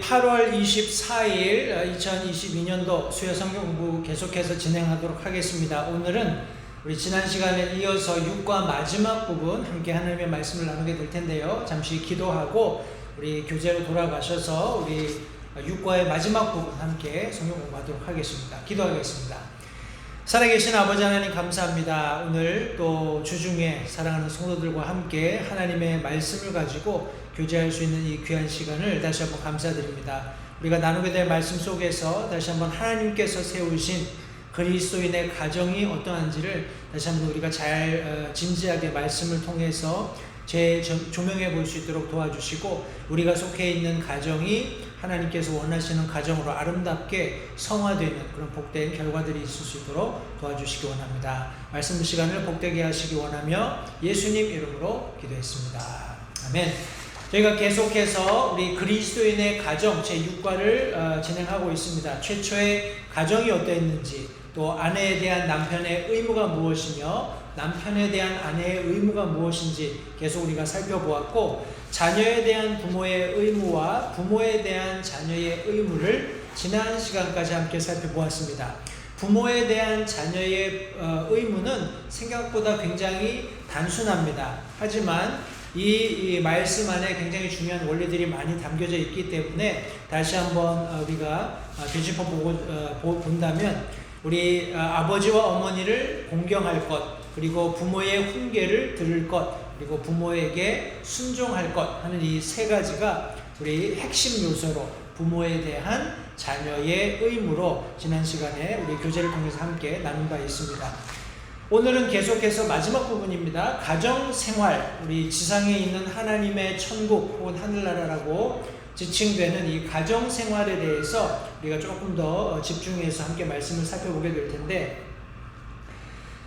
우리 8월 24일 2022년도 수요 성경 공부 계속해서 진행하도록 하겠습니다. 오늘은 우리 지난 시간에 이어서 6과 마지막 부분 함께 하나님의 말씀을 나누게 될 텐데요. 잠시 기도하고 우리 교재로 돌아가셔서 우리 6과의 마지막 부분 함께 성경 공부하도록 하겠습니다. 기도하겠습니다. 살아계신 아버지 하나님 감사합니다. 오늘 또 주중에 사랑하는 성도들과 함께 하나님의 말씀을 가지고 교제할 수 있는 이 귀한 시간을 다시 한번 감사드립니다. 우리가 나누게 될 말씀 속에서 다시 한번 하나님께서 세우신 그리스도인의 가정이 어떠한지를 다시 한번 우리가 잘 진지하게 말씀을 통해서 재조명해 볼 수 있도록 도와주시고, 우리가 속해 있는 가정이 하나님께서 원하시는 가정으로 아름답게 성화되는 그런 복된 결과들이 있을 수 있도록 도와주시기 원합니다. 말씀 시간을 복되게 하시기 원하며 예수님 이름으로 기도했습니다. 아멘. 저희가 계속해서 우리 그리스도인의 가정 제6과를 진행하고 있습니다. 최초의 가정이 어떠했는지, 또 아내에 대한 남편의 의무가 무엇이며 남편에 대한 아내의 의무가 무엇인지 계속 우리가 살펴보았고, 자녀에 대한 부모의 의무와 부모에 대한 자녀의 의무를 지난 시간까지 함께 살펴보았습니다. 부모에 대한 자녀의 의무는 생각보다 굉장히 단순합니다. 하지만 이 말씀 안에 굉장히 중요한 원리들이 많이 담겨져 있기 때문에 다시 한번 우리가 되짚어 본다면, 우리 아버지와 어머니를 공경할 것, 그리고 부모의 훈계를 들을 것, 그리고 부모에게 순종할 것 하는 이 세 가지가 우리 핵심 요소로 부모에 대한 자녀의 의무로 지난 시간에 우리 교재를 통해서 함께 나눈 바 있습니다. 오늘은 계속해서 마지막 부분입니다. 가정생활, 우리 지상에 있는 하나님의 천국 혹은 하늘나라라고 지칭되는 이 가정생활에 대해서 우리가 조금 더 집중해서 함께 말씀을 살펴보게 될 텐데,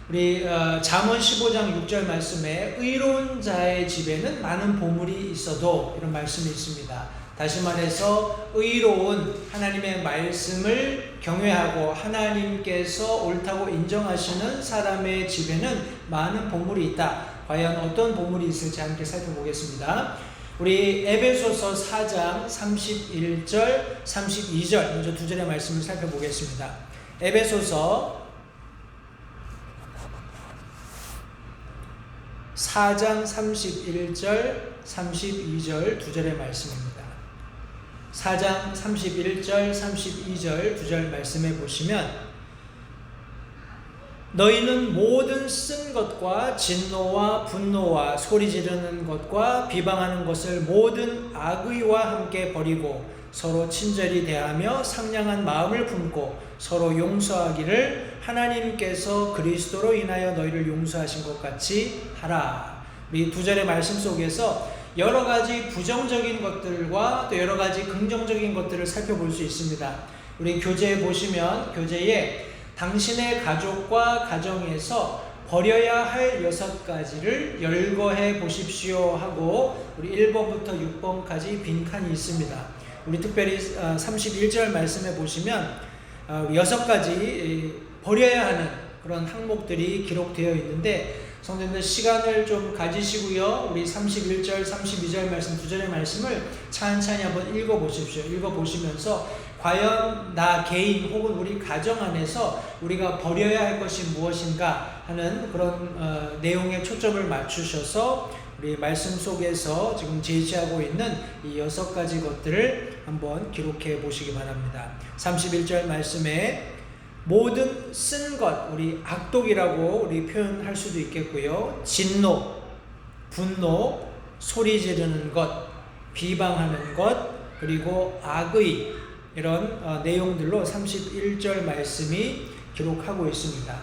우리 잠언 15장 6절 말씀에 의로운 자의 집에는 많은 보물이 있어도, 이런 말씀이 있습니다. 다시 말해서 의로운 하나님의 말씀을 경외하고 하나님께서 옳다고 인정하시는 사람의 집에는 많은 보물이 있다. 과연 어떤 보물이 있을지 함께 살펴보겠습니다. 우리 에베소서 4장 31절 32절 먼저 두 절의 말씀을 살펴보겠습니다. 에베소서 4장 31절 32절 두 절의 말씀입니다. 4장 31절 32절 두 절 말씀에 보시면, 너희는 모든 쓴 것과 진노와 분노와 소리 지르는 것과 비방하는 것을 모든 악의와 함께 버리고 서로 친절히 대하며 상냥한 마음을 품고 서로 용서하기를 하나님께서 그리스도로 인하여 너희를 용서하신 것 같이 하라. 이 두 절의 말씀 속에서 여러 가지 부정적인 것들과 또 여러 가지 긍정적인 것들을 살펴볼 수 있습니다. 우리 교재에 보시면, 교재에 당신의 가족과 가정에서 버려야 할 6가지를 열거해 보십시오 하고 우리 1번부터 6번까지 빈칸이 있습니다. 우리 특별히 31절 말씀에 보시면 6가지 버려야 하는 그런 항목들이 기록되어 있는데, 성도님들 시간을 좀 가지시고요, 우리 31절 32절 말씀 두 절의 말씀을 찬찬히 한번 읽어보십시오. 읽어보시면서 과연 나 개인 혹은 우리 가정 안에서 우리가 버려야 할 것이 무엇인가 하는 그런 내용에 초점을 맞추셔서 우리 말씀 속에서 지금 제시하고 있는 이 6가지 것들을 한번 기록해 보시기 바랍니다. 31절 말씀에 모든 쓴 것, 우리 악독이라고 우리 표현할 수도 있겠고요, 진노, 분노, 소리 지르는 것, 비방하는 것, 그리고 악의, 이런 내용들로 31절 말씀이 기록하고 있습니다.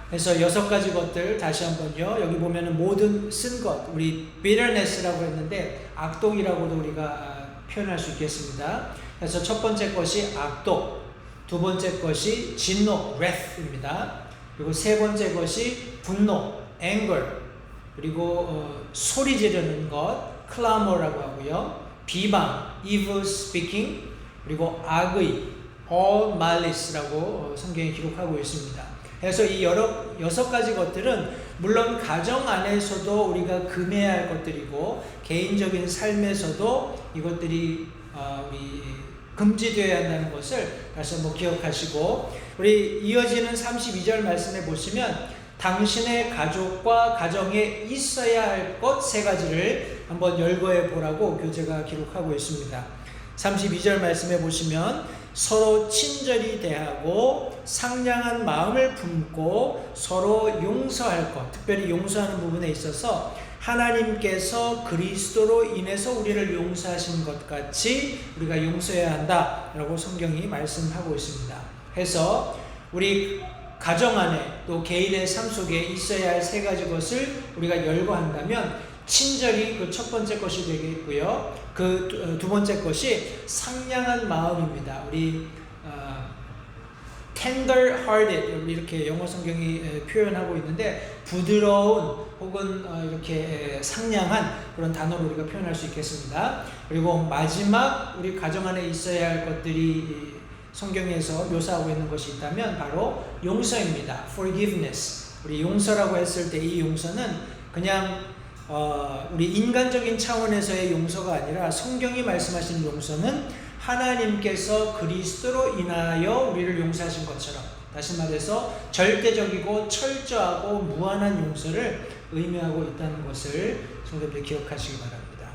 그래서 6가지 것들 다시 한번요, 여기 보면은 모든 쓴 것, 우리 bitterness라고 했는데 악독이라고도 우리가 표현할 수 있겠습니다. 그래서 첫 번째 것이 악독, 두 번째 것이 진노, wrath입니다. 그리고 세 번째 것이 분노, anger, 그리고 소리 지르는 것, clamor라고 하고요, 비방, evil speaking, 그리고 악의, all malice라고 성경에 기록하고 있습니다. 그래서 이 여섯 가지 것들은 물론 가정 안에서도 우리가 금해야 할 것들이고 개인적인 삶에서도 이것들이 우리 금지되어야 한다는 것을 다시 한번 기억하시고, 우리 이어지는 32절 말씀에 보시면 당신의 가족과 가정에 있어야 할 것 세 가지를 한번 열거해 보라고 교재가 기록하고 있습니다. 32절 말씀에 보시면 서로 친절히 대하고 상냥한 마음을 품고 서로 용서할 것, 특별히 용서하는 부분에 있어서 하나님께서 그리스도로 인해서 우리를 용서하신 것 같이 우리가 용서해야 한다라고 성경이 말씀하고 있습니다. 해서 우리 가정 안에 또 개인의 삶 속에 있어야 할 세 가지 것을 우리가 열거한다면 친절이 그 첫 번째 것이 되겠고요. 그 두 번째 것이 상냥한 마음입니다. 우리 tender hearted 이렇게 영어 성경이 표현하고 있는데 부드러운 혹은 이렇게 상냥한 그런 단어로 우리가 표현할 수 있겠습니다. 그리고 마지막 우리 가정 안에 있어야 할 것들이 성경에서 묘사하고 있는 것이 있다면 바로 용서입니다. forgiveness. 우리 용서라고 했을 때 이 용서는 그냥 우리 인간적인 차원에서의 용서가 아니라 성경이 말씀하시는 용서는 하나님께서 그리스도로 인하여 우리를 용서하신 것처럼, 다시 말해서 절대적이고 철저하고 무한한 용서를 의미하고 있다는 것을 성도님들 기억하시기 바랍니다.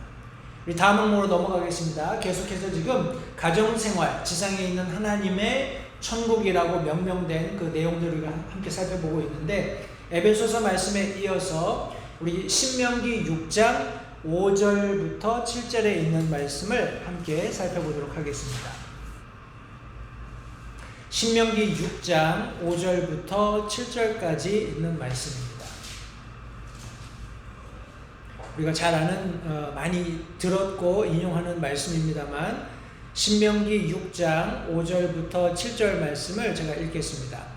우리 다음 항목으로 넘어가겠습니다. 계속해서 지금 가정생활, 지상에 있는 하나님의 천국이라고 명명된 그 내용들을 함께 살펴보고 있는데, 에베소서 말씀에 이어서 우리 신명기 6장 5절부터 7절에 있는 말씀을 함께 살펴보도록 하겠습니다. 신명기 6장 5절부터 7절까지 있는 말씀입니다. 우리가 잘 아는 많이 들었고 인용하는 말씀입니다만 신명기 6장 5절부터 7절 말씀을 제가 읽겠습니다.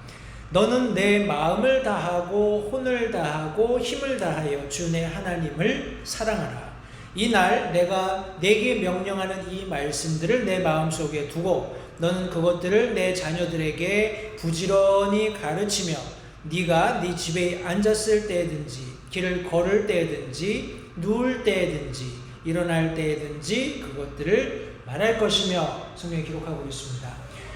너는 내 마음을 다하고 혼을 다하고 힘을 다하여 주 내 하나님을 사랑하라. 이날 내가 내게 명령하는 이 말씀들을 내 마음속에 두고 너는 그것들을 내 자녀들에게 부지런히 가르치며 네가 네 집에 앉았을 때든지 길을 걸을 때든지 누울 때든지 일어날 때든지 그것들을 말할 것이며 성경에 기록하고 있습니다.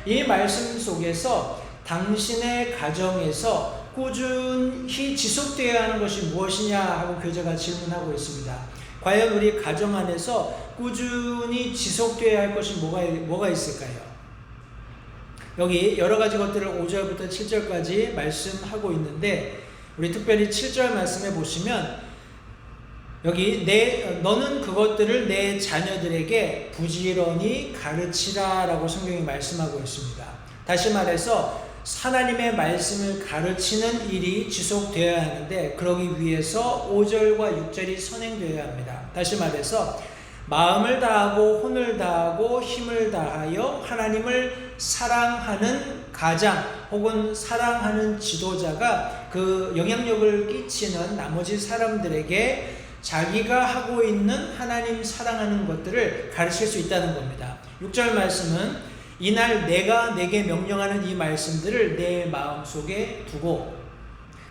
이 말씀 속에서 당신의 가정에서 꾸준히 지속되어야 하는 것이 무엇이냐 하고 교재가 질문하고 있습니다. 과연 우리 가정 안에서 꾸준히 지속되어야 할 것이 뭐가 있을까요? 여기 여러 가지 것들을 5절부터 7절까지 말씀하고 있는데 우리 특별히 7절 말씀에 보시면 여기 너는 그것들을 내 자녀들에게 부지런히 가르치라 라고 성경이 말씀하고 있습니다. 다시 말해서 하나님의 말씀을 가르치는 일이 지속되어야 하는데 그러기 위해서 5절과 6절이 선행되어야 합니다. 다시 말해서 마음을 다하고 혼을 다하고 힘을 다하여 하나님을 사랑하는 가장 혹은 사랑하는 지도자가 그 영향력을 끼치는 나머지 사람들에게 자기가 하고 있는 하나님 사랑하는 것들을 가르칠 수 있다는 겁니다. 6절 말씀은 이날 내가 내게 명령하는 이 말씀들을 내 마음속에 두고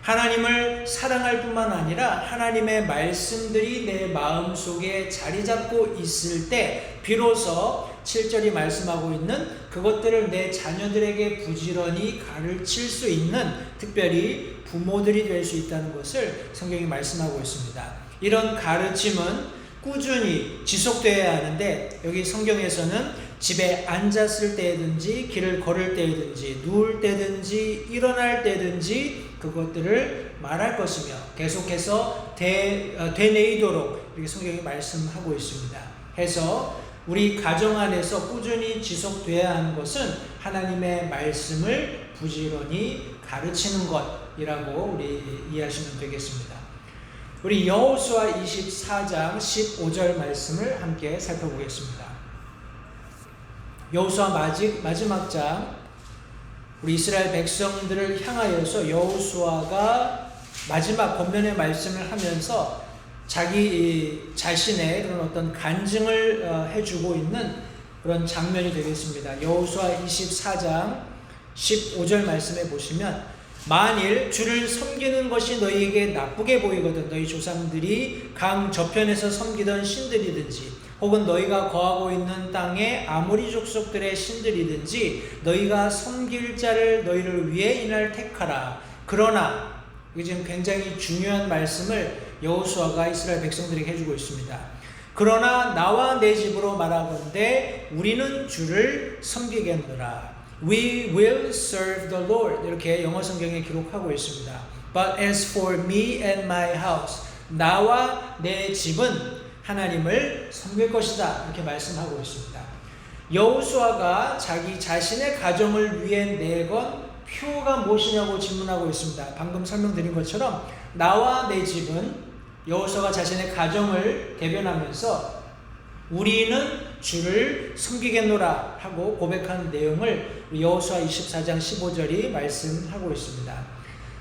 하나님을 사랑할 뿐만 아니라 하나님의 말씀들이 내 마음속에 자리 잡고 있을 때 비로소 7절이 말씀하고 있는 그것들을 내 자녀들에게 부지런히 가르칠 수 있는 특별히 부모들이 될 수 있다는 것을 성경이 말씀하고 있습니다. 이런 가르침은 꾸준히 지속되어야 하는데 여기 성경에서는 집에 앉았을 때든지 길을 걸을 때든지 누울 때든지 일어날 때든지 그것들을 말할 것이며 계속해서 되뇌이도록 이렇게 성경이 말씀하고 있습니다. 해서 우리 가정 안에서 꾸준히 지속돼야 하는 것은 하나님의 말씀을 부지런히 가르치는 것이라고 우리 이해하시면 되겠습니다. 우리 여호수아 24장 15절 말씀을 함께 살펴보겠습니다. 여호수아 마지막 장 우리 이스라엘 백성들을 향하여서 여호수아가 마지막 권면의 말씀을 하면서 자기 자신의 그런 어떤 간증을 해주고 있는 그런 장면이 되겠습니다. 여호수아 24장 15절 말씀에 보시면 만일 주를 섬기는 것이 너희에게 나쁘게 보이거든 너희 조상들이 강 저편에서 섬기던 신들이든지 혹은 너희가 거하고 있는 땅의 아모리 족속들의 신들이든지 너희가 섬길 자를 너희를 위해 이날 택하라. 그러나 이게 지금 굉장히 중요한 말씀을 여호수아가 이스라엘 백성들에게 해주고 있습니다. 그러나 나와 내 집으로 말하건대 우리는 주를 섬기겠노라. We will serve the Lord. 이렇게 영어 성경에 기록하고 있습니다. But as for me and my house, 나와 내 집은 하나님을 섬길 것이다. 이렇게 말씀하고 있습니다. 여호수아가 자기 자신의 가정을 위해 내건 표가 무엇이냐고 질문하고 있습니다. 방금 설명드린 것처럼 나와 내 집은 여호수아가 자신의 가정을 대변하면서 우리는 주를 섬기겠노라 하고 고백한 내용을 여호수아 24장 15절이 말씀하고 있습니다.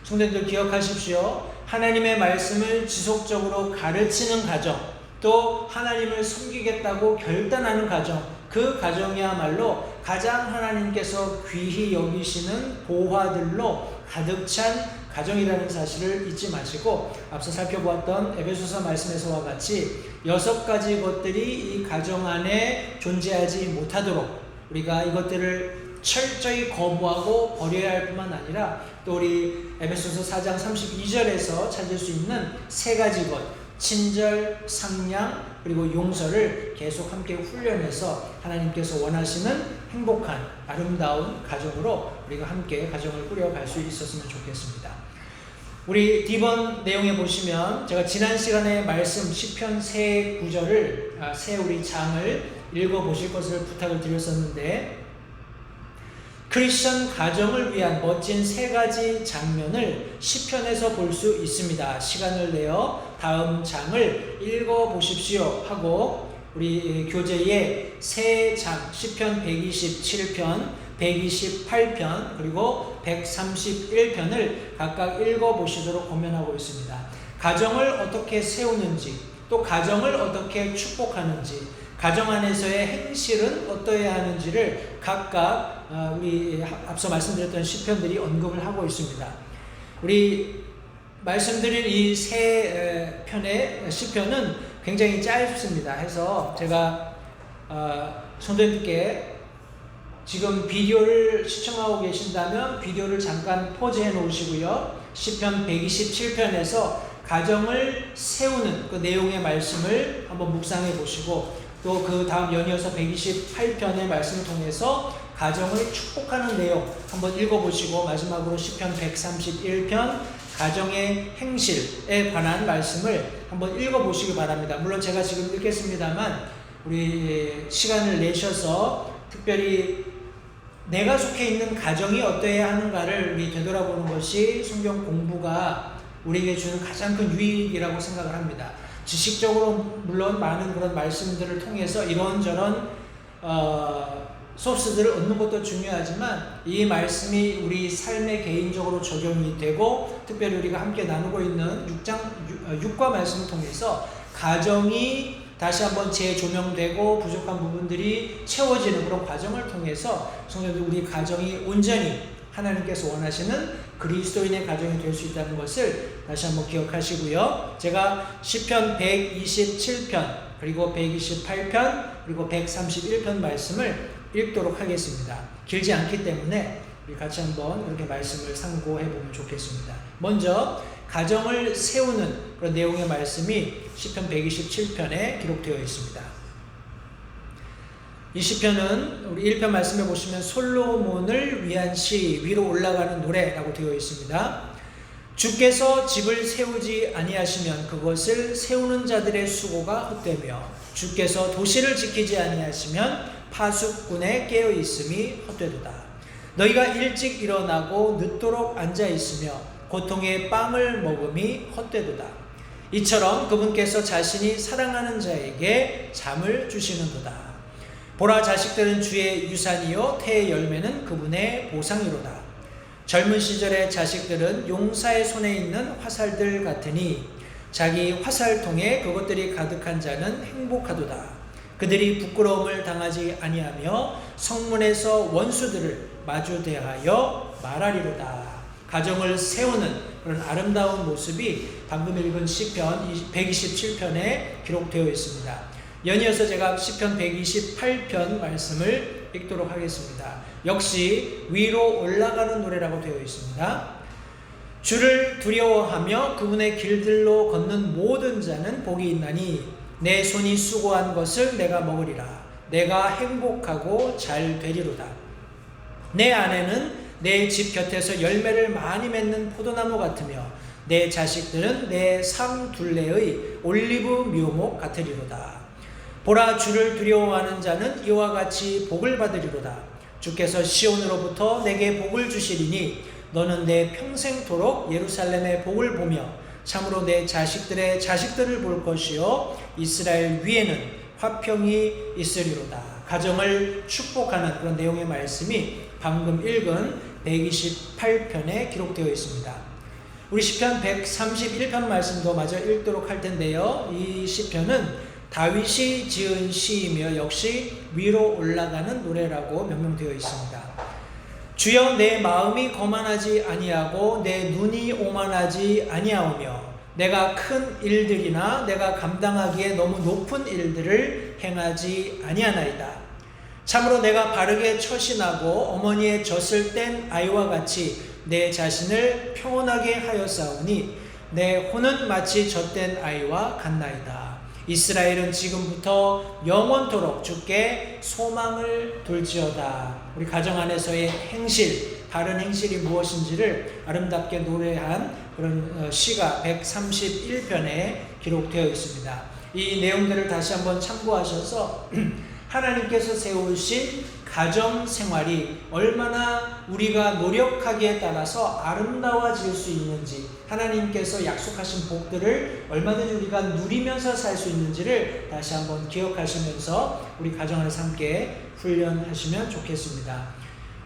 성도님들 기억하십시오. 하나님의 말씀을 지속적으로 가르치는 가정, 또 하나님을 섬기겠다고 결단하는 가정, 그 가정이야말로 가장 하나님께서 귀히 여기시는 보화들로 가득 찬 가정이라는 사실을 잊지 마시고 앞서 살펴보았던 에베소서 말씀에서와 같이 6가지 것들이 이 가정 안에 존재하지 못하도록 우리가 이것들을 철저히 거부하고 버려야 할 뿐만 아니라 또 우리 에베소서 4장 32절에서 찾을 수 있는 3가지 것, 친절, 상냥, 그리고 용서를 계속 함께 훈련해서 하나님께서 원하시는 행복한 아름다운 가정으로 우리가 함께 가정을 꾸려갈 수 있었으면 좋겠습니다. 우리 D번 내용에 보시면 제가 지난 시간에 말씀 시편 새 구절을 새 우리 장을 읽어보실 것을 부탁을 드렸었는데 크리스천 가정을 위한 멋진 3가지 장면을 시편에서 볼 수 있습니다. 시간을 내어 다음 장을 읽어보십시오 하고 우리 교재에 세 장 시편 127편, 128편 그리고 131편을 각각 읽어보시도록 권면하고 있습니다. 가정을 어떻게 세우는지 또 가정을 어떻게 축복하는지 가정 안에서의 행실은 어떠해야 하는지를 각각 우리 앞서 말씀드렸던 시편들이 언급을 하고 있습니다. 우리 말씀드린 이 세 편의 시편은 굉장히 짧습니다. 해서 제가 성도님께 지금 비디오를 시청하고 계신다면 비디오를 잠깐 포즈해 놓으시고요. 시편 127편에서 가정을 세우는 그 내용의 말씀을 한번 묵상해 보시고 또 그 다음 연이어서 128편의 말씀을 통해서 가정을 축복하는 내용 한번 읽어보시고 마지막으로 시편 131편 가정의 행실에 관한 말씀을 한번 읽어보시기 바랍니다. 물론 제가 지금 읽겠습니다만 우리 시간을 내셔서 특별히 내가 속해 있는 가정이 어떠해야 하는가를 우리 되돌아보는 것이 성경 공부가 우리에게 주는 가장 큰 유익이라고 생각을 합니다. 지식적으로 물론 많은 그런 말씀들을 통해서 이런저런 소스들을 얻는 것도 중요하지만 이 말씀이 우리 삶에 개인적으로 적용이 되고 특별히 우리가 함께 나누고 있는 6과 말씀을 통해서 가정이 다시 한번 재조명되고 부족한 부분들이 채워지는 그런 과정을 통해서 성도들 우리 가정이 온전히 하나님께서 원하시는 그리스도인의 가정이 될 수 있다는 것을 다시 한번 기억하시고요. 제가 시편 127편 그리고 128편 그리고 131편 말씀을 읽도록 하겠습니다. 길지 않기 때문에 우리 같이 한번 이렇게 말씀을 상고해 보면 좋겠습니다. 먼저 가정을 세우는 그런 내용의 말씀이 시편 127편에 기록되어 있습니다. 이 시편은 우리 1편 말씀해 보시면 솔로몬을 위한 시 위로 올라가는 노래라고 되어 있습니다. 주께서 집을 세우지 아니하시면 그것을 세우는 자들의 수고가 헛되며 주께서 도시를 지키지 아니하시면 파수꾼의 깨어 있음이 헛되도다. 너희가 일찍 일어나고 늦도록 앉아 있으며 고통의 빵을 먹음이 헛되도다. 이처럼 그분께서 자신이 사랑하는 자에게 잠을 주시는도다. 보라 자식들은 주의 유산이요 태의 열매는 그분의 보상이로다. 젊은 시절의 자식들은 용사의 손에 있는 화살들 같으니 자기 화살통에 그것들이 가득한 자는 행복하도다. 그들이 부끄러움을 당하지 아니하며 성문에서 원수들을 마주 대하여 말하리로다. 가정을 세우는 그런 아름다운 모습이 방금 읽은 시편 127편에 기록되어 있습니다. 연이어서 제가 시편 128편 말씀을 읽도록 하겠습니다. 역시 위로 올라가는 노래라고 되어 있습니다. 주를 두려워하며 그분의 길들로 걷는 모든 자는 복이 있나니 내 손이 수고한 것을 내가 먹으리라. 내가 행복하고 잘 되리로다. 내 아내는 내 집 곁에서 열매를 많이 맺는 포도나무 같으며 내 자식들은 내 상둘레의 올리브 묘목 같으리로다. 보라, 주를 두려워하는 자는 이와 같이 복을 받으리로다. 주께서 시온으로부터 내게 복을 주시리니 너는 내 평생토록 예루살렘의 복을 보며 참으로 내 자식들의 자식들을 볼 것이요 이스라엘 위에는 화평이 있으리로다. 가정을 축복하는 그런 내용의 말씀이 방금 읽은 128편에 기록되어 있습니다. 우리 시편 131편 말씀도 마저 읽도록 할 텐데요. 이 시편은 다윗이 지은 시이며 역시 위로 올라가는 노래라고 명명되어 있습니다. 주여, 내 마음이 거만하지 아니하고 내 눈이 오만하지 아니하오며 내가 큰 일들이나 내가 감당하기에 너무 높은 일들을 행하지 아니하나이다. 참으로 내가 바르게 처신하고 어머니의 젖을 뗀 아이와 같이 내 자신을 평온하게 하였사오니 내 혼은 마치 젖된 아이와 같나이다. 이스라엘은 지금부터 영원토록 주께 소망을 둘지어다. 우리 가정 안에서의 행실, 바른 행실이 무엇인지를 아름답게 노래한 그런 시가 131편에 기록되어 있습니다. 이 내용들을 다시 한번 참고하셔서 하나님께서 세우신 가정 생활이 얼마나 우리가 노력하기에 따라서 아름다워질 수 있는지, 하나님께서 약속하신 복들을 얼마든지 우리가 누리면서 살 수 있는지를 다시 한번 기억하시면서 우리 가정 안에서 함께 훈련하시면 좋겠습니다.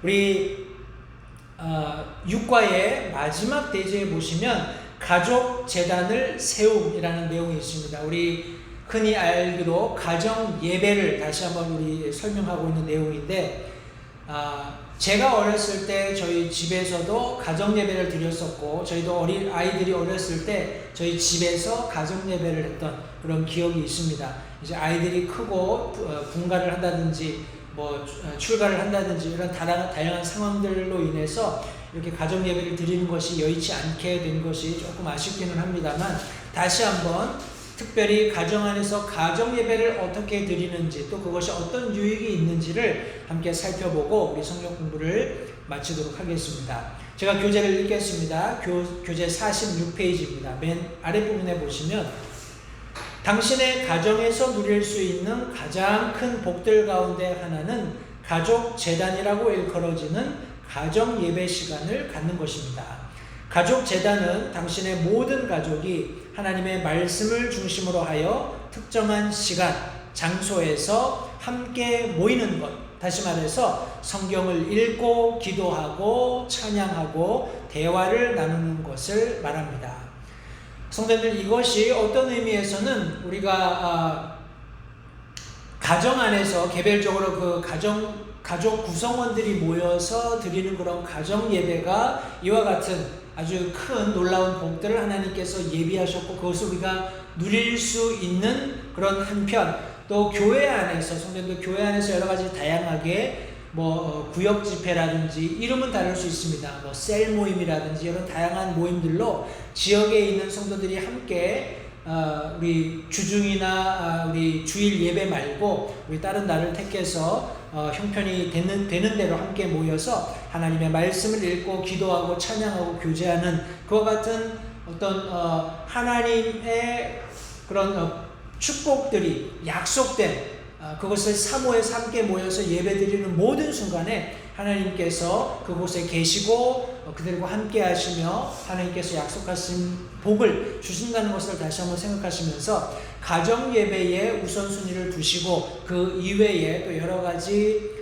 우리 육과의 마지막 대제에 보시면 가족 재단을 세움이라는 내용이 있습니다. 우리 흔히 알기로 가정 예배를 다시 한번 우리 설명하고 있는 내용인데, 제가 어렸을 때 저희 집에서도 가정 예배를 드렸었고, 저희도 아이들이 어렸을 때 저희 집에서 가정 예배를 했던 그런 기억이 있습니다. 이제 아이들이 크고 분가를 한다든지 뭐 출가를 한다든지 이런 다양한 상황들로 인해서 이렇게 가정 예배를 드리는 것이 여의치 않게 된 것이 조금 아쉽기는 합니다만, 다시 한번 특별히 가정 안에서 가정 예배를 어떻게 드리는지, 또 그것이 어떤 유익이 있는지를 함께 살펴보고 우리 성경 공부를 마치도록 하겠습니다. 제가 교재를 읽겠습니다. 교재 46페이지입니다. 맨 아랫부분에 보시면 당신의 가정에서 누릴 수 있는 가장 큰 복들 가운데 하나는 가족 재단이라고 일컬어지는 가정 예배 시간을 갖는 것입니다. 가족 재단은 당신의 모든 가족이 하나님의 말씀을 중심으로 하여 특정한 시간, 장소에서 함께 모이는 것, 다시 말해서 성경을 읽고 기도하고 찬양하고 대화를 나누는 것을 말합니다. 성도님들, 이것이 어떤 의미에서는 우리가 가정 안에서 개별적으로 그 가족 구성원들이 모여서 드리는 그런 가정 예배가 이와 같은 아주 큰 놀라운 복들을 하나님께서 예비하셨고, 그것을 우리가 누릴 수 있는 그런 한편, 또 교회 안에서, 성도님들 교회 안에서 여러 가지 다양하게 구역 집회라든지 이름은 다를 수 있습니다. 셀 모임이라든지 이런 다양한 모임들로 지역에 있는 성도들이 함께 우리 주중이나 우리 주일 예배 말고 우리 다른 날을 택해서 형편이 되는 대로 함께 모여서 하나님의 말씀을 읽고 기도하고 찬양하고 교제하는 그와 같은 어떤 하나님의 그런 축복들이 약속된 그것을 사모해서 함께 모여서 예배드리는 모든 순간에 하나님께서 그곳에 계시고 그들과 함께 하시며 하나님께서 약속하신 복을 주신다는 것을 다시 한번 생각하시면서 가정 예배에 우선순위를 두시고 그 이외에 또 여러 가지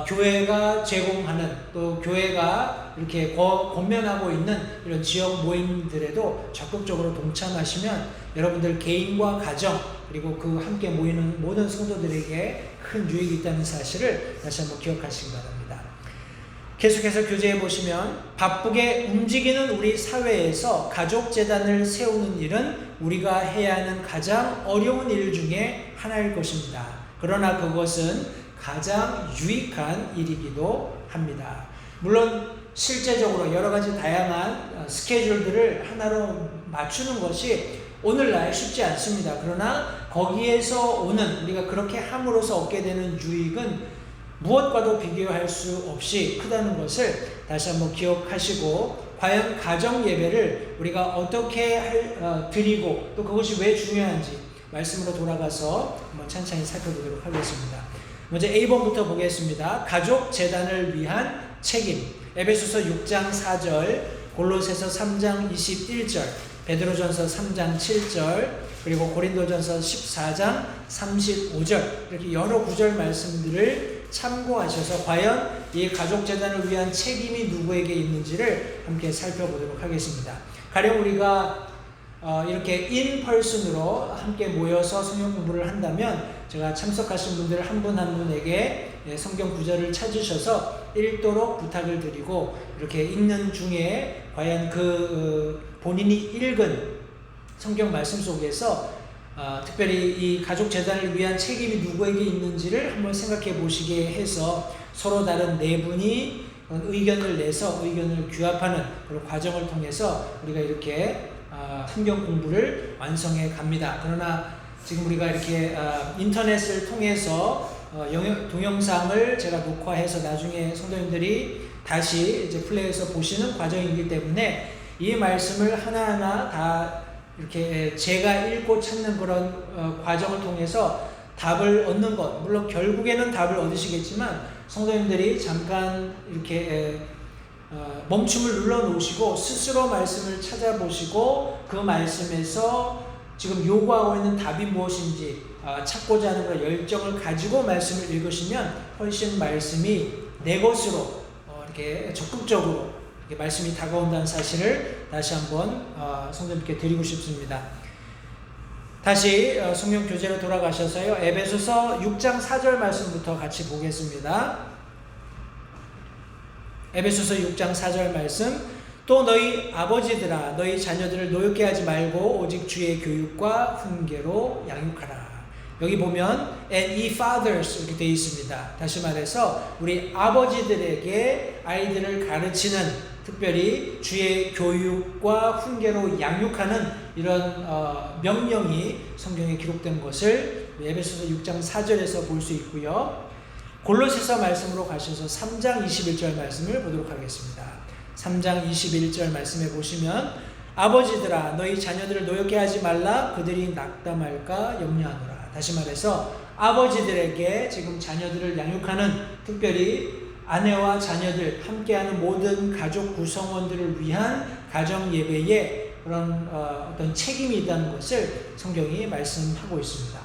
교회가 제공하는, 또 교회가 이렇게 권면하고 있는 이런 지역 모임들에도 적극적으로 동참하시면 여러분들 개인과 가정, 그리고 그 함께 모이는 모든 성도들에게 큰 유익이 있다는 사실을 다시 한번 기억하시기 바랍니다. 계속해서 교재에 보시면 바쁘게 움직이는 우리 사회에서 가족재단을 세우는 일은 우리가 해야 하는 가장 어려운 일 중에 하나일 것입니다. 그러나 그것은 가장 유익한 일이기도 합니다. 물론 실제적으로 여러 가지 다양한 스케줄들을 하나로 맞추는 것이 오늘날 쉽지 않습니다. 그러나 거기에서 오는 우리가 그렇게 함으로써 얻게 되는 유익은 무엇과도 비교할 수 없이 크다는 것을 다시 한번 기억하시고 과연 가정 예배를 우리가 어떻게 드리고 또 그것이 왜 중요한지 말씀으로 돌아가서 한번 찬찬히 살펴보도록 하겠습니다. 먼저 A번부터 보겠습니다. 가족 재단을 위한 책임. 에베소서 6장 4절, 골로새서 3장 21절, 베드로전서 3장 7절, 그리고 고린도전서 14장 35절 이렇게 여러 구절 말씀들을 참고하셔서 과연 이 가족재단을 위한 책임이 누구에게 있는지를 함께 살펴보도록 하겠습니다. 가령 우리가 이렇게 인펄슨으로 함께 모여서 성경 공부를 한다면 제가 참석하신 분들 한 분 한 분에게 성경 구절을 찾으셔서 읽도록 부탁을 드리고 이렇게 읽는 중에 과연 본인이 읽은 성경 말씀 속에서 특별히 이 가족 재단을 위한 책임이 누구에게 있는지를 한번 생각해 보시게 해서 서로 다른 네 분이 의견을 내서 의견을 규합하는 그런 과정을 통해서 우리가 이렇게 성경 공부를 완성해 갑니다. 그러나 지금 우리가 이렇게 인터넷을 통해서 동영상을 제가 녹화해서 나중에 성도님들이 다시 이제 플레이해서 보시는 과정이기 때문에 이 말씀을 하나하나 다 이렇게 제가 읽고 찾는 그런 과정을 통해서 답을 얻는 것, 물론 결국에는 답을 얻으시겠지만 성도님들이 잠깐 이렇게 멈춤을 눌러 놓으시고 스스로 말씀을 찾아보시고 그 말씀에서 지금 요구하고 있는 답이 무엇인지 찾고자 하는 그런 열정을 가지고 말씀을 읽으시면 훨씬 말씀이 내 것으로 이렇게 적극적으로 이렇게 말씀이 다가온다는 사실을 다시 한번 성도님께 드리고 싶습니다. 다시 성경 교재로 돌아가셔서요. 에베소서 6장 4절 말씀부터 같이 보겠습니다. 에베소서 6장 4절 말씀. 또 너희 아버지들아 너희 자녀들을 노엽게 하지 말고 오직 주의 교육과 훈계로 양육하라. 여기 보면 and ye fathers 이렇게 되어 있습니다. 다시 말해서 우리 아버지들에게 아이들을 가르치는 특별히 주의 교육과 훈계로 양육하는 이런 명령이 성경에 기록된 것을 에베소서 6장 4절에서 볼 수 있고요. 골로새서 말씀으로 가셔서 3장 21절 말씀을 보도록 하겠습니다. 3장 21절 말씀에 보시면 아버지들아 너희 자녀들을 노엽게 하지 말라 그들이 낙담할까 염려하노라. 다시 말해서 아버지들에게 지금 자녀들을 양육하는 특별히 아내와 자녀들 함께하는 모든 가족 구성원들을 위한 가정 예배에 그런 어떤 책임이 있다는 것을 성경이 말씀하고 있습니다.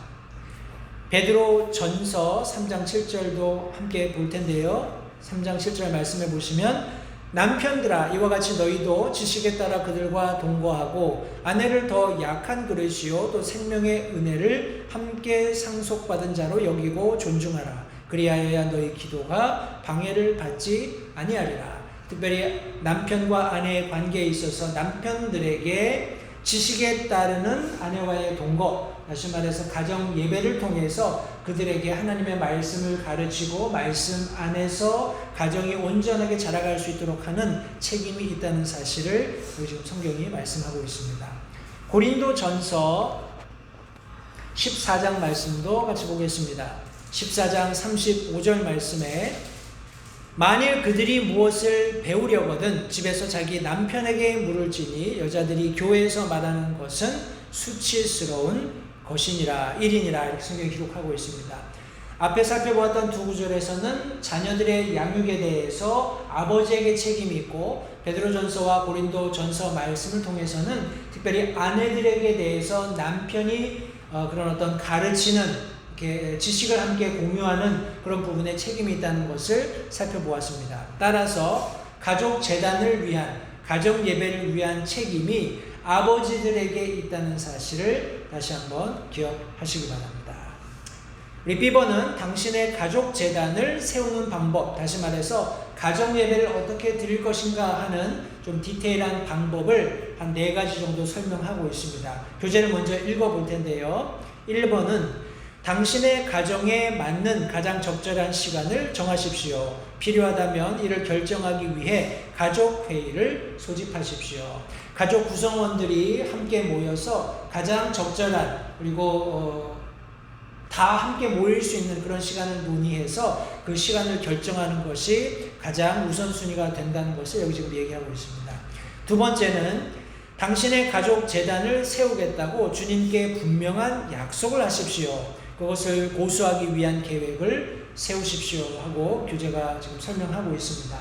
베드로 전서 3장 7절도 함께 볼 텐데요. 3장 7절 말씀해 보시면 남편들아 이와 같이 너희도 지식에 따라 그들과 동거하고 아내를 더 약한 그릇이요 또 생명의 은혜를 함께 상속받은 자로 여기고 존중하라. 그리하여야 너희 기도가 방해를 받지 아니하리라. 특별히 남편과 아내의 관계에 있어서 남편들에게 지식에 따르는 아내와의 동거, 다시 말해서 가정 예배를 통해서 그들에게 하나님의 말씀을 가르치고 말씀 안에서 가정이 온전하게 자라갈 수 있도록 하는 책임이 있다는 사실을 지금 성경이 말씀하고 있습니다. 고린도전서 14장 말씀도 같이 보겠습니다. 14장 35절 말씀에 만일 그들이 무엇을 배우려거든 집에서 자기 남편에게 물을지니 여자들이 교회에서 말하는 것은 수치스러운 것이니라 1인이라 이렇게 성경이 기록하고 있습니다. 앞에 살펴보았던 두 구절에서는 자녀들의 양육에 대해서 아버지에게 책임이 있고 베드로전서와 고린도전서 말씀을 통해서는 특별히 아내들에게 대해서 남편이 그런 어떤 가르치는 이렇게 지식을 함께 공유하는 그런 부분에 책임이 있다는 것을 살펴보았습니다. 따라서 가족 재단을 위한 가정 예배를 위한 책임이 아버지들에게 있다는 사실을 다시 한번 기억하시기 바랍니다. 우리 B번은 당신의 가족 재단을 세우는 방법, 다시 말해서 가정 예배를 어떻게 드릴 것인가 하는 좀 디테일한 방법을 한 4가지 정도 설명하고 있습니다. 교재를 먼저 읽어볼 텐데요. 1번은 당신의 가정에 맞는 가장 적절한 시간을 정하십시오. 필요하다면 이를 결정하기 위해 가족회의를 소집하십시오. 가족 구성원들이 함께 모여서 가장 적절한 그리고 다 함께 모일 수 있는 그런 시간을 논의해서 그 시간을 결정하는 것이 가장 우선순위가 된다는 것을 여기 지금 얘기하고 있습니다. 두 번째는 당신의 가족 재단을 세우겠다고 주님께 분명한 약속을 하십시오. 그것을 고수하기 위한 계획을 세우십시오 하고 교재가 지금 설명하고 있습니다.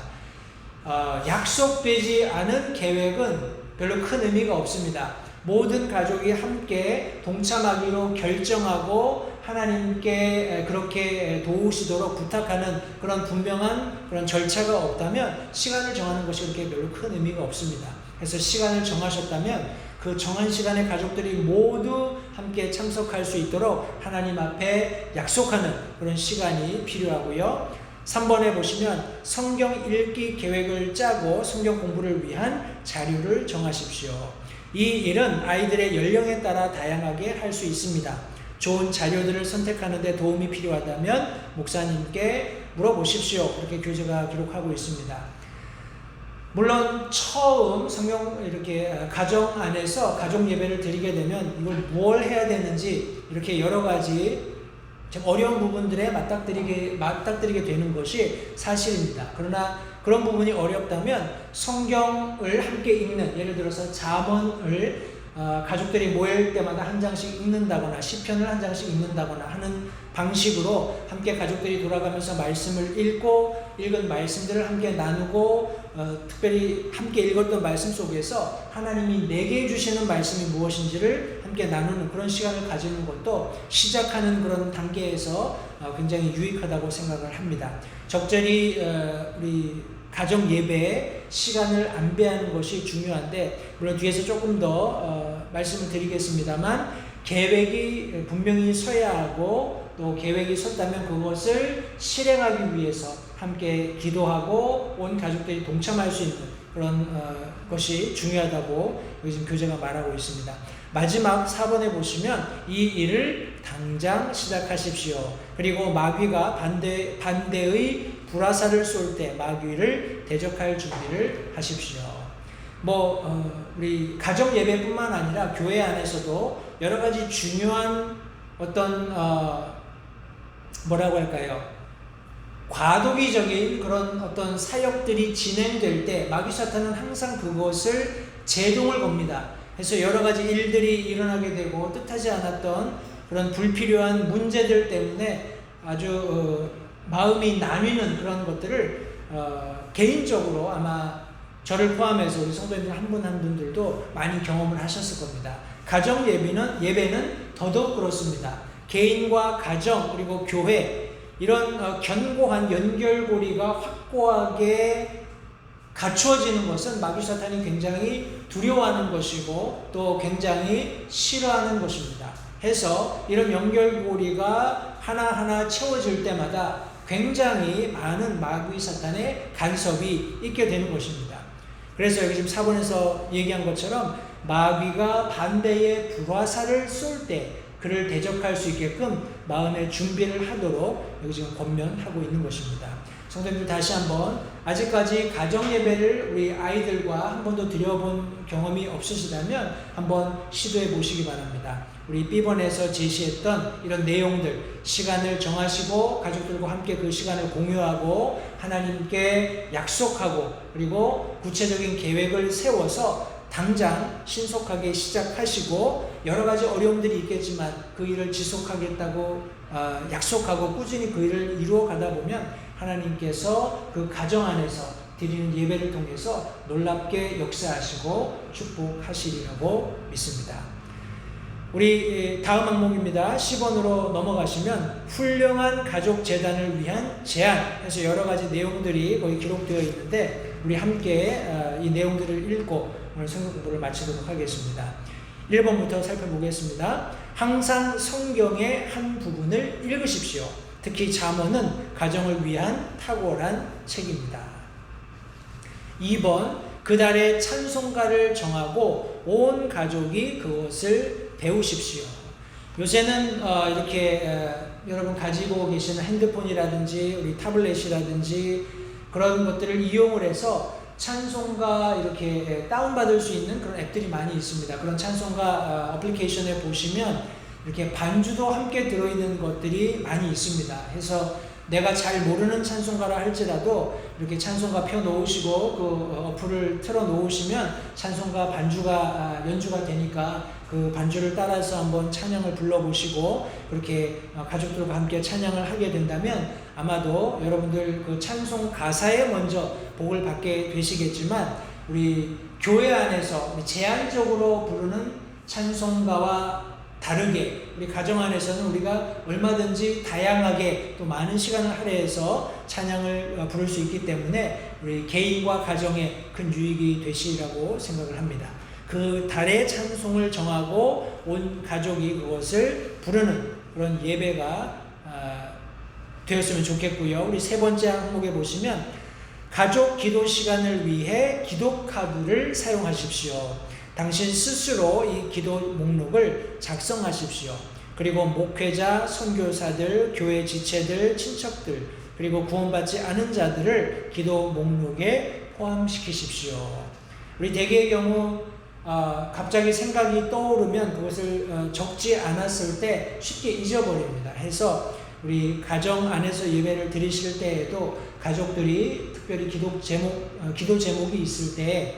약속되지 않은 계획은 별로 큰 의미가 없습니다. 모든 가족이 함께 동참하기로 결정하고 하나님께 그렇게 도우시도록 부탁하는 그런 분명한 그런 절차가 없다면 시간을 정하는 것이 그렇게 별로 큰 의미가 없습니다. 그래서 시간을 정하셨다면 그 정한 시간에 가족들이 모두 함께 참석할 수 있도록 하나님 앞에 약속하는 그런 시간이 필요하고요. 3번에 보시면 성경 읽기 계획을 짜고 성경 공부를 위한 자료를 정하십시오. 이 일은 아이들의 연령에 따라 다양하게 할 수 있습니다. 좋은 자료들을 선택하는 데 도움이 필요하다면 목사님께 물어보십시오. 그렇게 교재가 기록하고 있습니다. 물론 처음 성경 이렇게 가정 안에서 가족 예배를 드리게 되면 이걸 뭘 해야 되는지 이렇게 여러 가지 좀 어려운 부분들에 맞닥뜨리게 되는 것이 사실입니다. 그러나 그런 부분이 어렵다면 성경을 함께 읽는, 예를 들어서 잠언을 가족들이 모일 때마다 한 장씩 읽는다거나 시편을 한 장씩 읽는다거나 하는 방식으로 함께 가족들이 돌아가면서 말씀을 읽고 읽은 말씀들을 함께 나누고 특별히 함께 읽었던 말씀 속에서 하나님이 내게 주시는 말씀이 무엇인지를 함께 나누는 그런 시간을 가지는 것도 시작하는 그런 단계에서 굉장히 유익하다고 생각을 합니다. 적절히 우리 가정 예배에 시간을 안배하는 것이 중요한데, 물론 뒤에서 조금 더 말씀을 드리겠습니다만, 계획이 분명히 서야 하고 또 계획이 섰다면 그것을 실행하기 위해서 함께 기도하고 온 가족들이 동참할 수 있는 그런 것이 중요하다고 여기 지금 교재가 말하고 있습니다. 마지막 4번에 보시면 이 일을 당장 시작하십시오. 그리고 마귀가 반대의 불화살을 쏠 때 마귀를 대적할 준비를 하십시오. 우리 가정 예배뿐만 아니라 교회 안에서도 여러 가지 중요한 어떤 뭐라고 할까요? 과도기적인 그런 어떤 사역들이 진행될 때 마귀 사탄은 항상 그것을 제동을 겁니다. 그래서 여러 가지 일들이 일어나게 되고 뜻하지 않았던 그런 불필요한 문제들 때문에 아주 마음이 나뉘는 그런 것들을 개인적으로 아마 저를 포함해서 우리 성도님들 한 분 한 분들도 많이 경험을 하셨을 겁니다. 가정 예배는 더더욱 그렇습니다. 개인과 가정 그리고 교회 이런 견고한 연결고리가 확고하게 갖추어지는 것은 마귀 사탄이 굉장히 두려워하는 것이고 또 굉장히 싫어하는 것입니다. 해서 이런 연결고리가 하나하나 채워질 때마다 굉장히 많은 마귀 사탄의 간섭이 있게 되는 것입니다. 그래서 여기 지금 4번에서 얘기한 것처럼 마귀가 반대의 불화살을 쏠 때 그를 대적할 수 있게끔 마음의 준비를 하도록 여기 지금 권면하고 있는 것입니다. 성도님들 다시 한번 아직까지 가정 예배를 우리 아이들과 한 번도 드려본 경험이 없으시다면 한번 시도해 보시기 바랍니다. 우리 B번에서 제시했던 이런 내용들, 시간을 정하시고 가족들과 함께 그 시간을 공유하고 하나님께 약속하고 그리고 구체적인 계획을 세워서 당장 신속하게 시작하시고 여러 가지 어려움들이 있겠지만 그 일을 지속하겠다고 약속하고 꾸준히 그 일을 이루어 가다 보면 하나님께서 그 가정 안에서 드리는 예배를 통해서 놀랍게 역사하시고 축복하시리라고 믿습니다. 우리 다음 항목입니다. 10번으로 넘어가시면 훌륭한 가족 재단을 위한 제안 해서 여러 가지 내용들이 거기 기록되어 있는데 우리 함께 이 내용들을 읽고 오늘 성경 공부를 마치도록 하겠습니다. 1번부터 살펴보겠습니다. 항상 성경의 한 부분을 읽으십시오. 특히 잠언은 가정을 위한 탁월한 책입니다. 2번 그달의 찬송가를 정하고 온 가족이 그것을 배우십시오. 요새는 이렇게 여러분 가지고 계시는 핸드폰이라든지 우리 타블렛이라든지 그런 것들을 이용을 해서 찬송가 이렇게 다운받을 수 있는 그런 앱들이 많이 있습니다. 그런 찬송가 어플리케이션에 보시면 이렇게 반주도 함께 들어있는 것들이 많이 있습니다. 해서 내가 잘 모르는 찬송가라 할지라도 이렇게 찬송가 펴놓으시고 그 어플을 틀어놓으시면 찬송가 반주가 연주가 되니까 그 반주를 따라서 한번 찬양을 불러보시고 그렇게 가족들과 함께 찬양을 하게 된다면 아마도 여러분들 그 찬송 가사에 먼저 복을 받게 되시겠지만 우리 교회 안에서 우리 제한적으로 부르는 찬송가와 다르게 우리 가정 안에서는 우리가 얼마든지 다양하게 또 많은 시간을 할애해서 찬양을 부를 수 있기 때문에 우리 개인과 가정에 큰 유익이 되시리라고 생각을 합니다. 그 달의 찬송을 정하고 온 가족이 그것을 부르는 그런 예배가 되었으면 좋겠고요. 우리 세 번째 항목에 보시면 가족 기도 시간을 위해 기도 카드를 사용하십시오. 당신 스스로 이 기도 목록을 작성하십시오. 그리고 목회자, 선교사들, 교회 지체들, 친척들, 그리고 구원받지 않은 자들을 기도 목록에 포함시키십시오. 우리 대개의 경우 갑자기 생각이 떠오르면 그것을 적지 않았을 때 쉽게 잊어버립니다. 해서 우리 가정 안에서 예배를 드리실 때에도 가족들이 특별히 기도 제목이 있을 때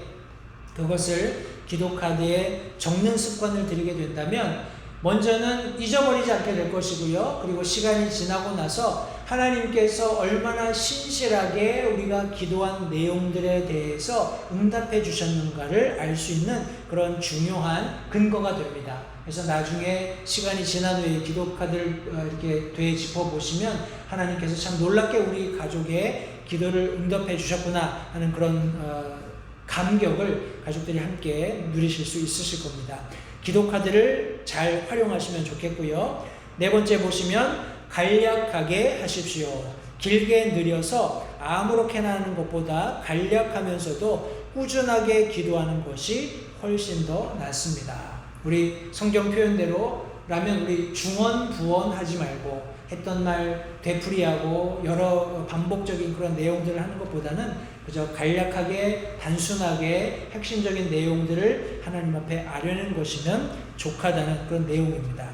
그것을 기도 카드에 적는 습관을 들이게 된다면 먼저는 잊어버리지 않게 될 것이고요. 그리고 시간이 지나고 나서 하나님께서 얼마나 신실하게 우리가 기도한 내용들에 대해서 응답해 주셨는가를 알 수 있는 그런 중요한 근거가 됩니다. 그래서 나중에 시간이 지난 후에 기도 카드를 이렇게 되짚어 보시면 하나님께서 참 놀랍게 우리 가족의 기도를 응답해 주셨구나 하는 그런 감격을 가족들이 함께 누리실 수 있으실 겁니다. 기도 카드를 잘 활용하시면 좋겠고요. 네 번째 보시면 간략하게 하십시오. 길게 느려서 아무렇게나 하는 것보다 간략하면서도 꾸준하게 기도하는 것이 훨씬 더 낫습니다. 우리 성경 표현대로라면 우리 중언부언 하지 말고 했던 말 되풀이하고 여러 반복적인 그런 내용들을 하는 것보다는 그저 간략하게 단순하게 핵심적인 내용들을 하나님 앞에 아뢰는 것이면 족하다는 그런 내용입니다.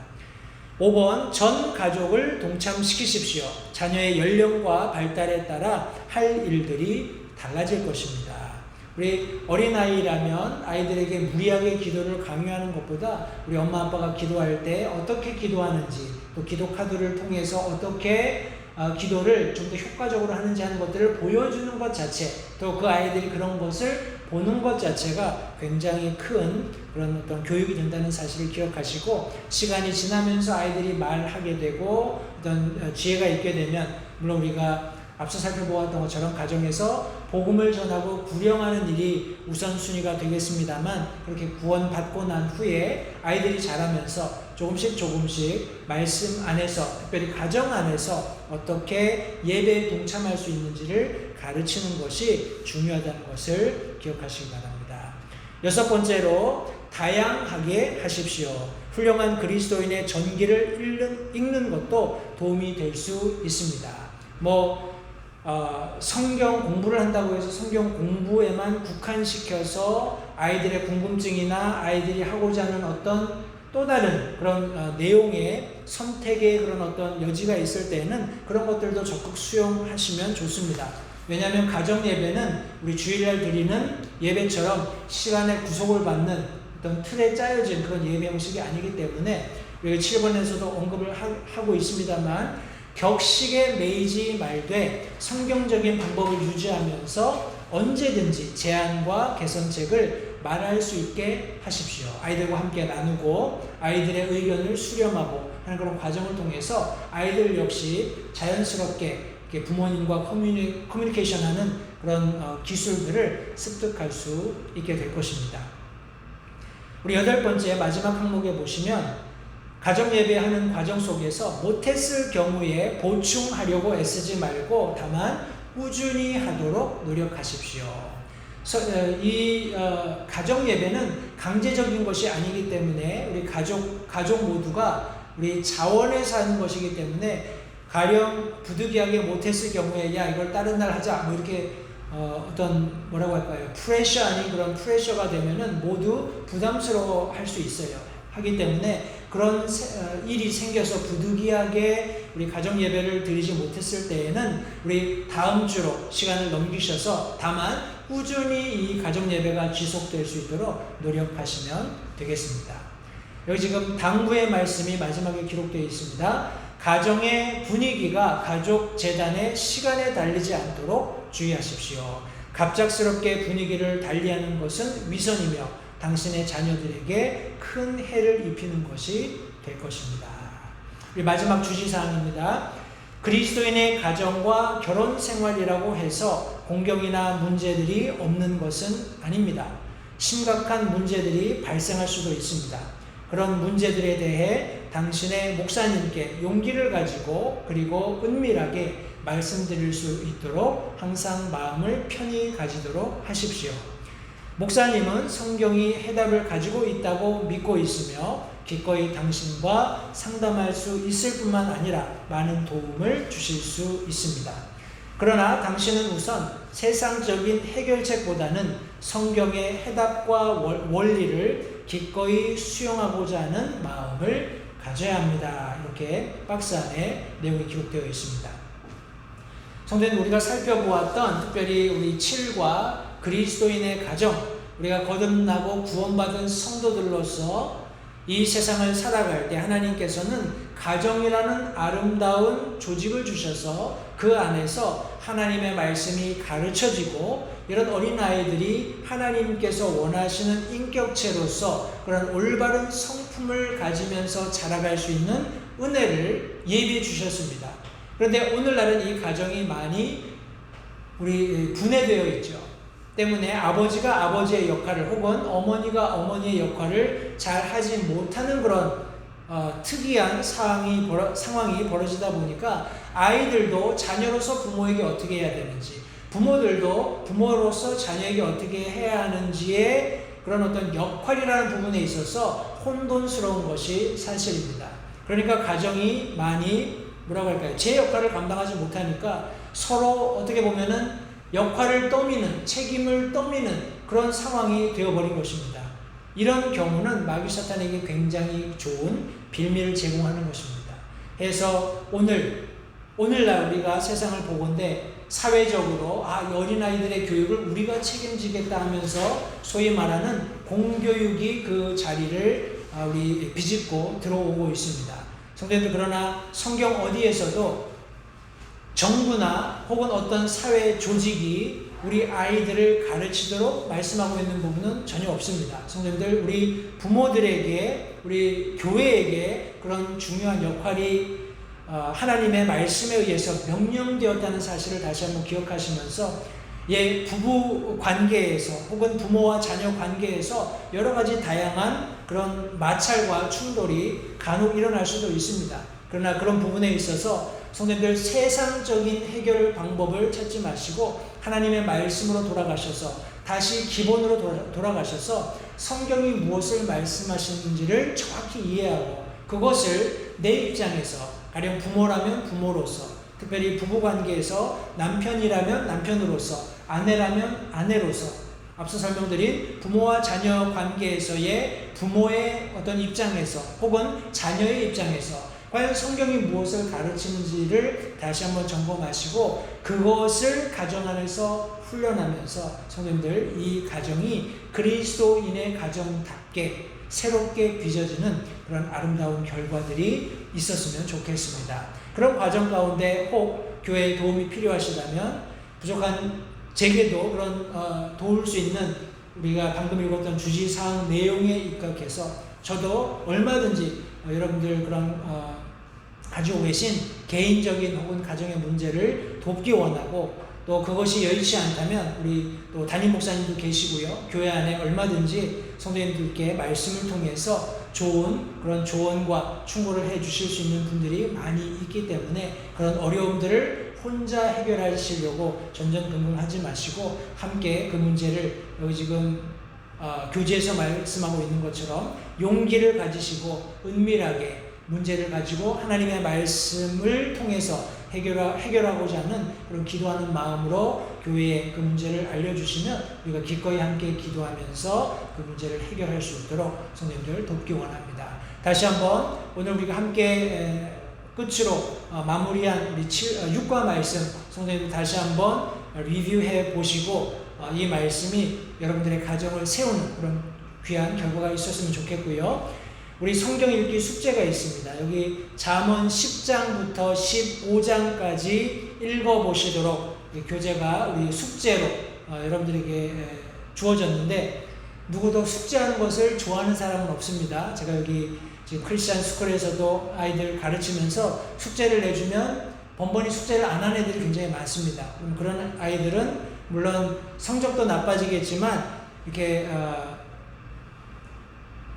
5번 전 가족을 동참시키십시오. 자녀의 연령과 발달에 따라 할 일들이 달라질 것입니다. 우리 어린아이라면 아이들에게 무리하게 기도를 강요하는 것보다 우리 엄마 아빠가 기도할 때 어떻게 기도하는지 또 기도 카드를 통해서 어떻게 기도를 좀 더 효과적으로 하는지 하는 것들을 보여주는 것 자체 또 그 아이들이 그런 것을 보는 것 자체가 굉장히 큰 그런 어떤 교육이 된다는 사실을 기억하시고 시간이 지나면서 아이들이 말하게 되고 어떤 지혜가 있게 되면 물론 우리가 앞서 살펴보았던 것처럼 가정에서 복음을 전하고 구령하는 일이 우선순위가 되겠습니다만 그렇게 구원받고 난 후에 아이들이 자라면서 조금씩 말씀 안에서 특별히 가정 안에서 어떻게 예배에 동참할 수 있는지를 가르치는 것이 중요하다는 것을 기억하시기 바랍니다. 여섯 번째로 다양하게 하십시오. 훌륭한 그리스도인의 전기를 읽는 것도 도움이 될 수 있습니다. 성경 공부를 한다고 해서 성경 공부에만 국한시켜서 아이들의 궁금증이나 아이들이 하고자 하는 어떤 또 다른 그런 내용의 선택의 그런 어떤 여지가 있을 때에는 그런 것들도 적극 수용하시면 좋습니다. 왜냐하면 가정 예배는 우리 주일날 드리는 예배처럼 시간의 구속을 받는 어떤 틀에 짜여진 그런 예배 형식이 아니기 때문에 여기 7번에서도 언급을 하고 있습니다만 격식에 매이지 말되 성경적인 방법을 유지하면서 언제든지 제안과 개선책을 말할 수 있게 하십시오. 아이들과 함께 나누고 아이들의 의견을 수렴하고 하는 그런 과정을 통해서 아이들 역시 자연스럽게 부모님과 커뮤니케이션하는 그런 기술들을 습득할 수 있게 될 것입니다. 우리 여덟 번째 마지막 항목에 보시면 가정 예배하는 과정 속에서 못했을 경우에 보충하려고 애쓰지 말고 다만 꾸준히 하도록 노력하십시오. 가정 예배는 강제적인 것이 아니기 때문에 우리 가족 모두가 우리 자원해서 하는 것이기 때문에 가령 부득이하게 못했을 경우에 야 이걸 다른 날 하자 뭐 이렇게 어떤 뭐라고 할까요? 프레셔 아닌 그런 프레셔가 되면은 모두 부담스러워 할 수 있어요. 하기 때문에 그런 일이 생겨서 부득이하게 우리 가정 예배를 드리지 못했을 때에는 우리 다음 주로 시간을 넘기셔서 다만 꾸준히 이 가정 예배가 지속될 수 있도록 노력하시면 되겠습니다. 여기 지금 당부의 말씀이 마지막에 기록되어 있습니다. 가정의 분위기가 가족 재단의 시간에 달리지 않도록 주의하십시오. 갑작스럽게 분위기를 달리하는 것은 위선이며 당신의 자녀들에게 큰 해를 입히는 것이 될 것입니다. 우리 마지막 주지사항입니다. 그리스도인의 가정과 결혼 생활이라고 해서 공경이나 문제들이 없는 것은 아닙니다. 심각한 문제들이 발생할 수도 있습니다. 그런 문제들에 대해 당신의 목사님께 용기를 가지고 그리고 은밀하게 말씀드릴 수 있도록 항상 마음을 편히 가지도록 하십시오. 목사님은 성경이 해답을 가지고 있다고 믿고 있으며 기꺼이 당신과 상담할 수 있을 뿐만 아니라 많은 도움을 주실 수 있습니다. 그러나 당신은 우선 세상적인 해결책보다는 성경의 해답과 원리를 기꺼이 수용하고자 하는 마음을 가져야 합니다. 이렇게 박스 안에 내용이 기록되어 있습니다. 성도님, 우리가 살펴보았던 특별히 우리 7과 그리스도인의 가정, 우리가 거듭나고 구원받은 성도들로서 이 세상을 살아갈 때 하나님께서는 가정이라는 아름다운 조직을 주셔서 그 안에서 하나님의 말씀이 가르쳐지고 이런 어린아이들이 하나님께서 원하시는 인격체로서 그런 올바른 성품을 가지면서 자라갈 수 있는 은혜를 예비해 주셨습니다. 그런데 오늘날은 이 가정이 많이 우리 분해되어 있죠. 때문에 아버지가 아버지의 역할을 혹은 어머니가 어머니의 역할을 잘 하지 못하는 그런 특이한 상황이 벌어지다 보니까 아이들도 자녀로서 부모에게 어떻게 해야 되는지, 부모들도 부모로서 자녀에게 어떻게 해야 하는지의 그런 어떤 역할이라는 부분에 있어서 혼돈스러운 것이 사실입니다. 그러니까 가정이 많이 뭐라고 할까요? 제 역할을 감당하지 못하니까 서로 어떻게 보면은 역할을 떠미는, 책임을 떠미는 그런 상황이 되어버린 것입니다. 이런 경우는 마귀 사탄에게 굉장히 좋은 빌미를 제공하는 것입니다. 그래서 오늘날 우리가 세상을 보건대 사회적으로 어린아이들의 교육을 우리가 책임지겠다 하면서 소위 말하는 공교육이 그 자리를 우리 비집고 들어오고 있습니다. 성도님들, 그러나 성경 어디에서도 정부나 혹은 어떤 사회 조직이 우리 아이들을 가르치도록 말씀하고 있는 부분은 전혀 없습니다. 성도님들, 우리 부모들에게, 우리 교회에게 그런 중요한 역할이 하나님의 말씀에 의해서 명령되었다는 사실을 다시 한번 기억하시면서 부부 관계에서 혹은 부모와 자녀 관계에서 여러 가지 다양한 그런 마찰과 충돌이 간혹 일어날 수도 있습니다. 그러나 그런 부분에 있어서 성도님들, 세상적인 해결 방법을 찾지 마시고 하나님의 말씀으로 돌아가셔서 다시 기본으로 돌아가셔서 성경이 무엇을 말씀하시는지를 정확히 이해하고 그것을 내 입장에서, 가령 부모라면 부모로서, 특별히 부부관계에서 남편이라면 남편으로서, 아내라면 아내로서, 앞서 설명드린 부모와 자녀 관계에서의 부모의 어떤 입장에서 혹은 자녀의 입장에서 과연 성경이 무엇을 가르치는지를 다시 한번 점검하시고 그것을 가정 안에서 훈련하면서 성도님들, 이 가정이 그리스도인의 가정답게 새롭게 빚어지는 그런 아름다운 결과들이 있었으면 좋겠습니다. 그런 과정 가운데 혹 교회에 도움이 필요하시다면 부족한 제게도 그런 도울 수 있는 우리가 방금 읽었던 주지사항 내용에 입각해서 저도 얼마든지 여러분들 그런 가지고 계신 개인적인 혹은 가정의 문제를 돕기 원하고 또 그것이 여의치 않다면 우리 또 담임 목사님도 계시고요. 교회 안에 얼마든지 성도님들께 말씀을 통해서 좋은 그런 조언과 충고를 해 주실 수 있는 분들이 많이 있기 때문에 그런 어려움들을 혼자 해결하시려고 전전긍긍하지 마시고 함께 그 문제를 여기 지금 교재에서 말씀하고 있는 것처럼 용기를 가지시고 은밀하게 문제를 가지고 하나님의 말씀을 통해서 해결하고자 하는 그런 기도하는 마음으로 교회에 그 문제를 알려주시면 우리가 기꺼이 함께 기도하면서 그 문제를 해결할 수 있도록 성도님들 돕기 원합니다. 다시 한번 오늘 우리가 함께 끝으로 마무리한 우리 6과 말씀 성도님들 다시 한번 리뷰해 보시고 이 말씀이 여러분들의 가정을 세우는 그런 귀한 결과가 있었으면 좋겠고요. 우리 성경 읽기 숙제가 있습니다. 여기 잠언 10장부터 15장까지 읽어보시도록 교재가 우리 숙제로 여러분들에게 주어졌는데 누구도 숙제하는 것을 좋아하는 사람은 없습니다. 제가 여기 지금 크리스찬 스쿨에서도 아이들 가르치면서 숙제를 내주면 번번이 숙제를 안 하는 애들이 굉장히 많습니다. 그런 아이들은 물론 성적도 나빠지겠지만 이렇게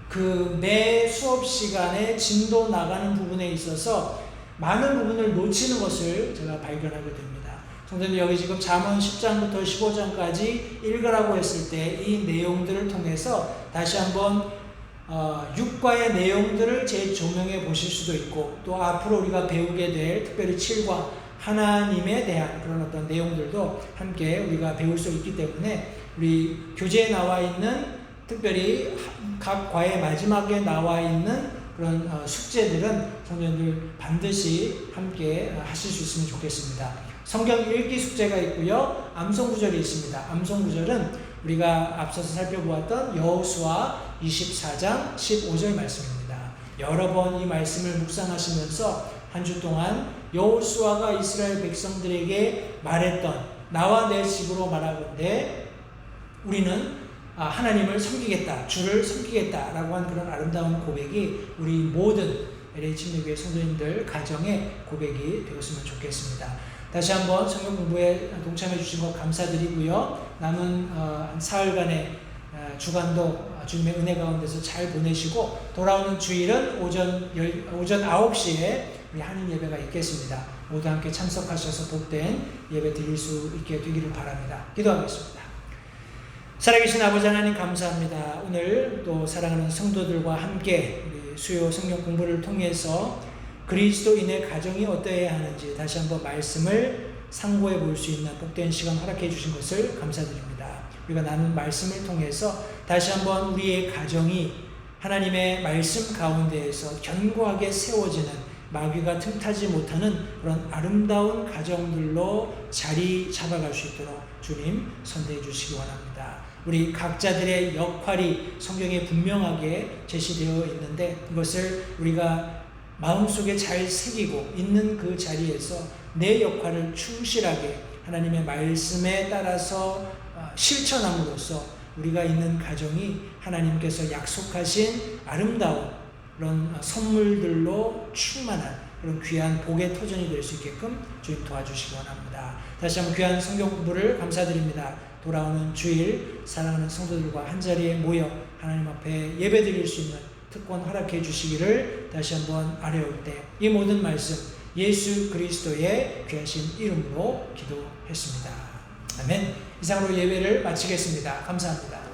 그 매 수업 시간에 진도 나가는 부분에 있어서 많은 부분을 놓치는 것을 제가 발견하게 됩니다. 성도님 여기 지금 잠언 10장부터 15장까지 읽으라고 했을 때 이 내용들을 통해서 다시 한번 6과의 내용들을 재조명해 보실 수도 있고 또 앞으로 우리가 배우게 될 특별히 7과 하나님에 대한 그런 어떤 내용들도 함께 우리가 배울 수 있기 때문에 우리 교재에 나와 있는 특별히 각 과의 마지막에 나와 있는 그런 숙제들은 성도님들 반드시 함께 하실 수 있으면 좋겠습니다. 성경 읽기 숙제가 있고요. 암송 구절이 있습니다. 암송 구절은 우리가 앞서서 살펴보았던 여호수아 24장 15절 말씀입니다. 여러 번 이 말씀을 묵상하시면서 한 주 동안 여호수아가 이스라엘 백성들에게 말했던 나와 내 집으로 말하건대 우리는 하나님을 섬기겠다, 주를 섬기겠다라고 한 그런 아름다운 고백이 우리 모든 LA 침례교회 성도님들 가정의 고백이 되었으면 좋겠습니다. 다시 한번 성경 공부에 동참해 주신 것 감사드리고요. 남은 한 사흘간의 주간도 주님의 은혜 가운데서 잘 보내시고 돌아오는 주일은 오전 9시에 우리 한인 예배가 있겠습니다. 모두 함께 참석하셔서 복된 예배 드릴 수 있게 되기를 바랍니다. 기도하겠습니다. 살아계신 아버지 하나님 감사합니다. 오늘 또 사랑하는 성도들과 함께 우리 수요 성경 공부를 통해서 그리스도인의 가정이 어떠해야 하는지 다시 한번 말씀을 상고해 볼 수 있는 복된 시간 허락해 주신 것을 감사드립니다. 우리가 나눈 말씀을 통해서 다시 한번 우리의 가정이 하나님의 말씀 가운데에서 견고하게 세워지는 마귀가 틈타지 못하는 그런 아름다운 가정들로 자리 잡아갈 수 있도록 주님 선대해 주시기 원합니다. 우리 각자들의 역할이 성경에 분명하게 제시되어 있는데 이것을 우리가 마음속에 잘 새기고 있는 그 자리에서 내 역할을 충실하게 하나님의 말씀에 따라서 실천함으로써 우리가 있는 가정이 하나님께서 약속하신 아름다운 그런 선물들로 충만한 그런 귀한 복의 터전이 될 수 있게끔 주님 도와주시기 원합니다. 다시 한번 귀한 성경 공부를 감사드립니다. 돌아오는 주일 사랑하는 성도들과 한자리에 모여 하나님 앞에 예배드릴 수 있는 특권 허락해 주시기를 다시 한번 아뢰올 때 이 모든 말씀 예수 그리스도의 귀하신 이름으로 기도했습니다. 아멘. 이상으로 예배를 마치겠습니다. 감사합니다.